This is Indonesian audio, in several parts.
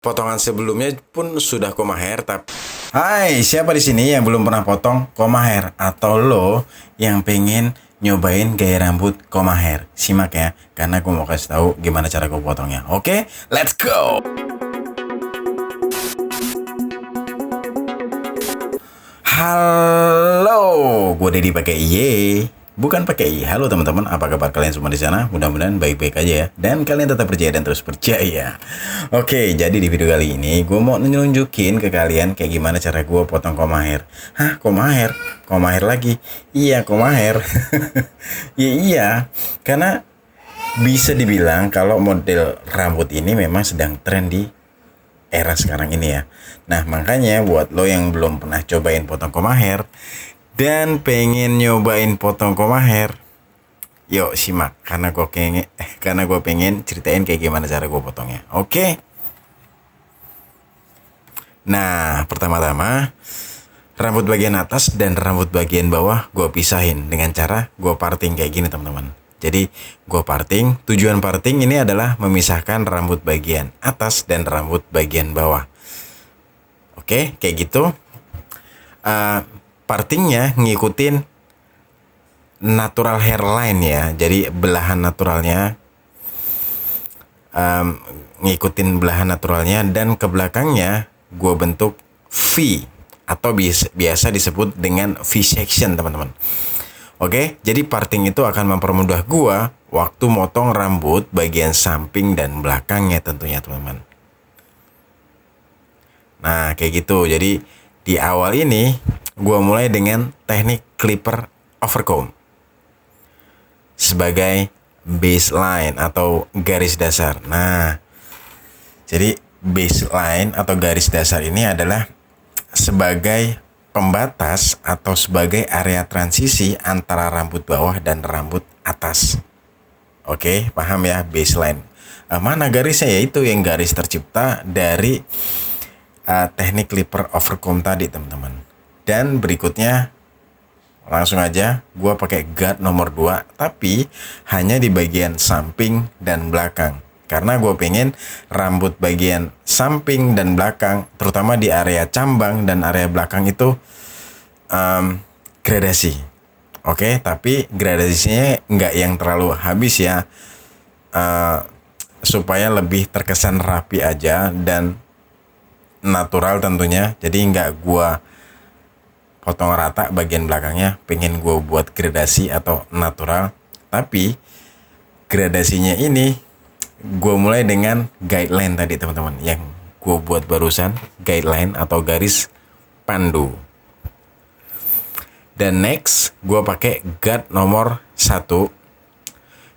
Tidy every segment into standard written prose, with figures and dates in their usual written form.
Potongan sebelumnya pun sudah koma hair, tapi Hai, siapa di sini yang belum pernah potong koma hair atau lo yang pengen nyobain gaya rambut koma hair? Simak ya, karena gue mau kasih tahu gimana cara gue potongnya. Oke, let's go. Halo, gue Dedi pakai Y, bukan pakai I. Halo teman-teman, apa kabar kalian semua di sana? Mudah-mudahan baik-baik aja ya. Dan kalian tetap percaya dan terus percaya. Oke, jadi di video kali ini gue mau nunjukin ke kalian kayak gimana cara gue potong koma hair. Hah, koma hair? Koma hair lagi? Iya, koma hair. Iya, karena bisa dibilang kalau model rambut ini memang sedang tren di era sekarang ini ya. Nah, makanya buat lo yang belum pernah cobain potong koma hair dan pengen nyobain potong koma hair, yuk simak karena gue pengen ceritain kayak gimana cara gue potongnya. Oke. Nah, pertama-tama rambut bagian atas dan rambut bagian bawah gue pisahin dengan cara gue parting kayak gini teman-teman. Jadi gue parting, tujuan parting ini adalah memisahkan rambut bagian atas dan rambut bagian bawah. Oke, kayak gitu. Partingnya ngikutin natural hairline ya. Jadi belahan naturalnya ngikutin belahan naturalnya, dan ke belakangnya gue bentuk V atau biasa disebut dengan V-section teman-teman. Oke, jadi parting itu akan mempermudah gua waktu motong rambut bagian samping dan belakangnya tentunya teman-teman. Nah, kayak gitu. Jadi di awal ini gua mulai dengan teknik clipper overcomb sebagai baseline atau garis dasar. Nah, jadi baseline atau garis dasar ini adalah sebagai pembatas atau sebagai area transisi antara rambut bawah dan rambut atas. Oke, paham ya baseline. Mana garisnya? Yaitu yang garis tercipta dari teknik clipper overcomb tadi teman-teman. Dan berikutnya langsung aja gue pakai guard nomor 2, tapi hanya di bagian samping dan belakang. Karena gue pengen rambut bagian samping dan belakang, terutama di area cambang dan area belakang itu gradasi. Oke, tapi gradasinya nggak yang terlalu habis ya, supaya lebih terkesan rapi aja dan natural tentunya. Jadi nggak gue potong rata bagian belakangnya, pengen gue buat gradasi atau natural. Tapi gradasinya ini gue mulai dengan guideline tadi teman-teman, yang gue buat barusan, guideline atau garis pandu. Dan next gue pakai guard nomor 1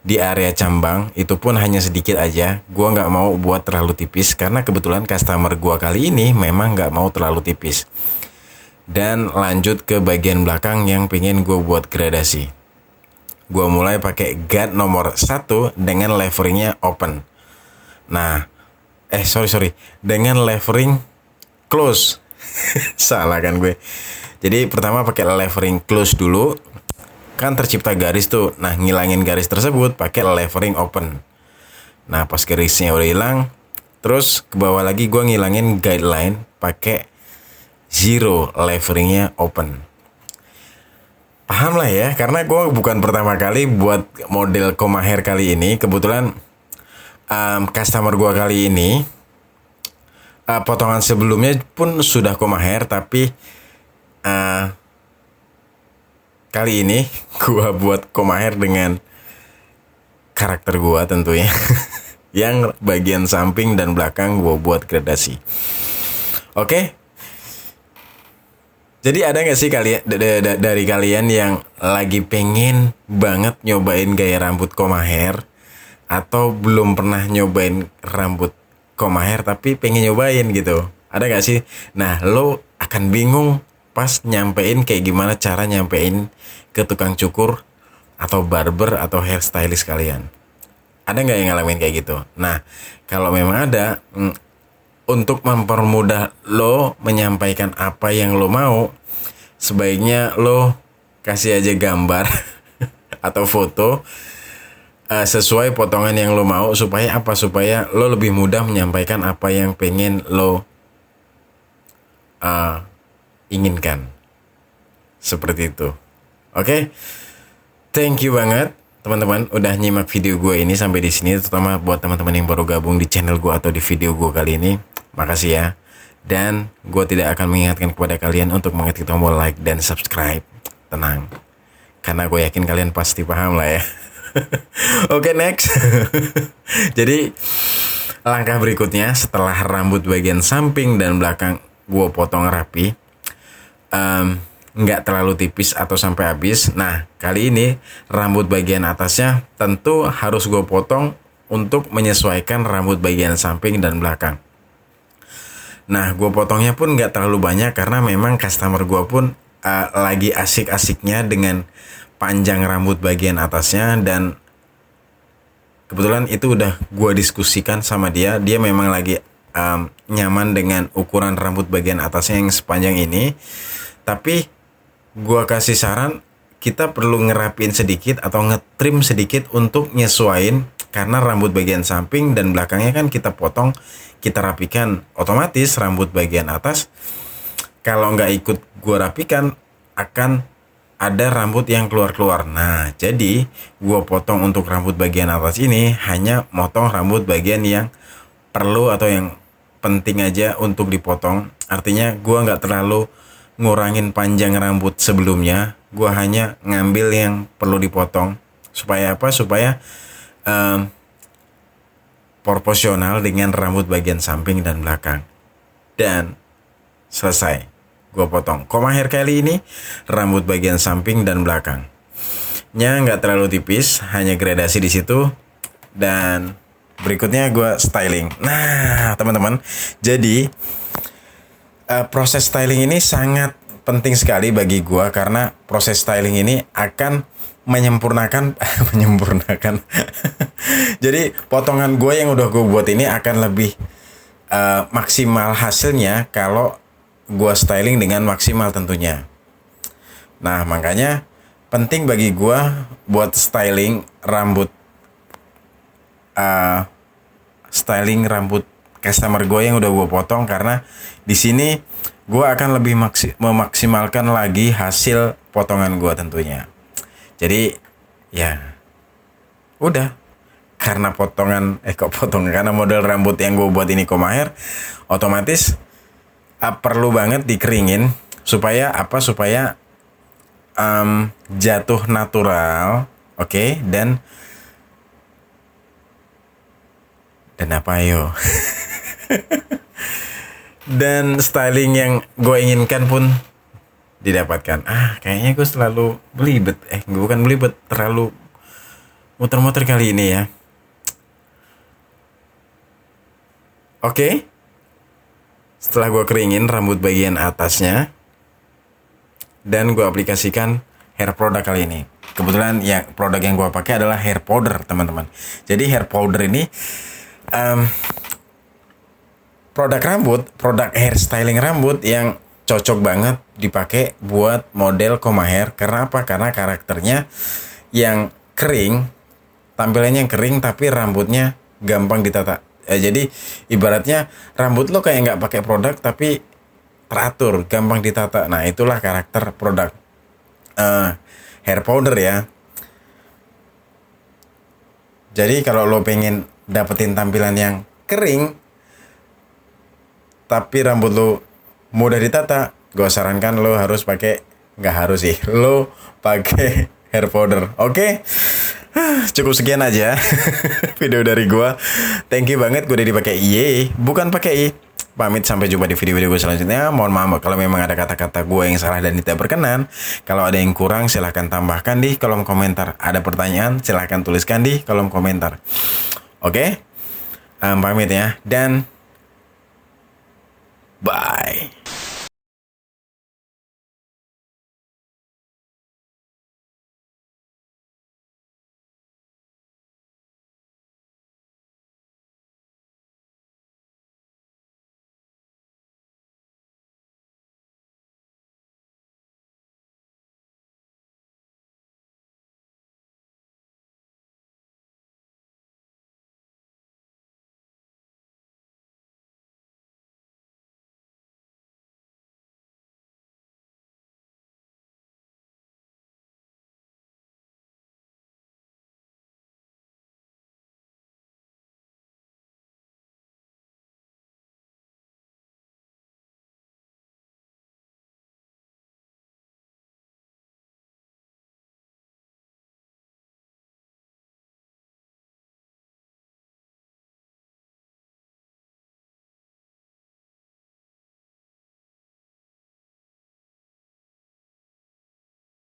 di area cambang, itu pun hanya sedikit aja. Gue nggak mau buat terlalu tipis karena kebetulan customer gue kali ini memang nggak mau terlalu tipis. Dan lanjut ke bagian belakang yang pengen gue buat gradasi. Gue mulai pakai guard nomor 1 dengan leveringnya open. Nah, dengan levering close. Salah kan gue. Jadi pertama pakai levering close dulu. Kan tercipta garis tuh. Nah, ngilangin garis tersebut pakai levering open. Nah, pas garisnya udah hilang, terus ke bawah lagi gue ngilangin guideline pakai zero leveringnya open. Paham lah ya, karena gue bukan pertama kali buat model koma hair kali ini. Kebetulan customer gue kali ini potongan sebelumnya pun sudah koma hair, tapi kali ini gue buat koma hair dengan karakter gue tentunya. Yang bagian samping dan belakang gue buat gradasi. Oke. Jadi ada gak sih kalian dari kalian yang lagi pengen banget nyobain gaya rambut koma hair, atau belum pernah nyobain rambut koma hair tapi pengen nyobain gitu? Ada gak sih? Nah, lo akan bingung pas nyampein kayak gimana cara nyampein ke tukang cukur atau barber atau hairstylist kalian. Ada gak yang ngalamin kayak gitu? Nah, kalau memang ada, untuk mempermudah lo menyampaikan apa yang lo mau, sebaiknya lo kasih aja gambar atau foto sesuai potongan yang lo mau, supaya apa? Supaya lo lebih mudah menyampaikan apa yang pengen lo inginkan. Seperti itu. Oke. Thank you banget teman-teman udah nyimak video gue ini sampai di sini, terutama buat teman-teman yang baru gabung di channel gue atau di video gue kali ini. Makasih ya. Dan gue tidak akan mengingatkan kepada kalian untuk mengetik tombol like dan subscribe. Tenang. Karena gue yakin kalian pasti paham lah ya. Oke, next. Jadi langkah berikutnya setelah rambut bagian samping dan belakang gue potong rapi, nggak terlalu tipis atau sampai habis. Nah, kali ini rambut bagian atasnya tentu harus gue potong untuk menyesuaikan rambut bagian samping dan belakang. Nah, gue potongnya pun nggak terlalu banyak karena memang customer gue pun lagi asik-asiknya dengan panjang rambut bagian atasnya, dan kebetulan itu udah gue diskusikan sama dia. Dia memang lagi nyaman dengan ukuran rambut bagian atasnya yang sepanjang ini. Tapi gue kasih saran, kita perlu ngerapin sedikit atau ngetrim sedikit untuk nyesuain, karena rambut bagian samping dan belakangnya kan kita potong, kita rapikan, otomatis rambut bagian atas kalau nggak ikut gue rapikan akan ada rambut yang keluar-keluar. Nah, jadi gue potong untuk rambut bagian atas ini hanya motong rambut bagian yang perlu atau yang penting aja untuk dipotong. Artinya gue nggak terlalu ngurangin panjang rambut sebelumnya, gue hanya ngambil yang perlu dipotong. Supaya apa? Supaya proporsional dengan rambut bagian samping dan belakang. Dan selesai, gue potong. Koma hair kali ini rambut bagian samping dan belakangnya nggak terlalu tipis, hanya gradasi di situ. Dan berikutnya gue styling. Nah, teman-teman, jadi proses styling ini sangat penting sekali bagi gua, karena proses styling ini akan menyempurnakan jadi potongan gua yang udah gua buat ini akan lebih maksimal hasilnya kalau gua styling dengan maksimal tentunya. Nah, makanya penting bagi gua buat styling rambut customer gue yang udah gue potong, karena di sini gue akan lebih memaksimalkan lagi hasil potongan gue tentunya. Jadi ya udah, karena karena model rambut yang gue buat ini koma hair, otomatis perlu banget dikeringin supaya apa? Supaya jatuh natural, oke? Dan apa yo? Dan styling yang gue inginkan pun didapatkan. Kayaknya gue selalu belibet. Gue bukan belibet, terlalu muter-muter kali ini ya. Oke. Setelah gue keringin rambut bagian atasnya, dan gue aplikasikan hair product kali ini. Kebetulan ya produk yang gue pakai adalah hair powder, teman-teman. Jadi hair powder ini produk hair styling rambut yang cocok banget dipakai buat model koma hair. Karena apa? Karena karakternya yang kering, tampilannya yang kering tapi rambutnya gampang ditata. Jadi ibaratnya rambut lo kayak nggak pakai produk tapi teratur, gampang ditata. Nah, itulah karakter produk hair powder ya. Jadi kalau lo pengen dapetin tampilan yang kering tapi rambut lo mudah ditata, gue sarankan lo harus pakai, nggak harus sih, lo pakai hair powder. Oke? Cukup sekian aja video dari gue. Thank you banget, gue udah dipakai bukan pakai i. Pamit, sampai jumpa di video-video gue selanjutnya. Mohon maaf kalau memang ada kata-kata gue yang salah dan tidak berkenan. Kalau ada yang kurang silahkan tambahkan di kolom komentar. Ada pertanyaan silahkan tuliskan di kolom komentar. Oke? Pamit ya, dan bye.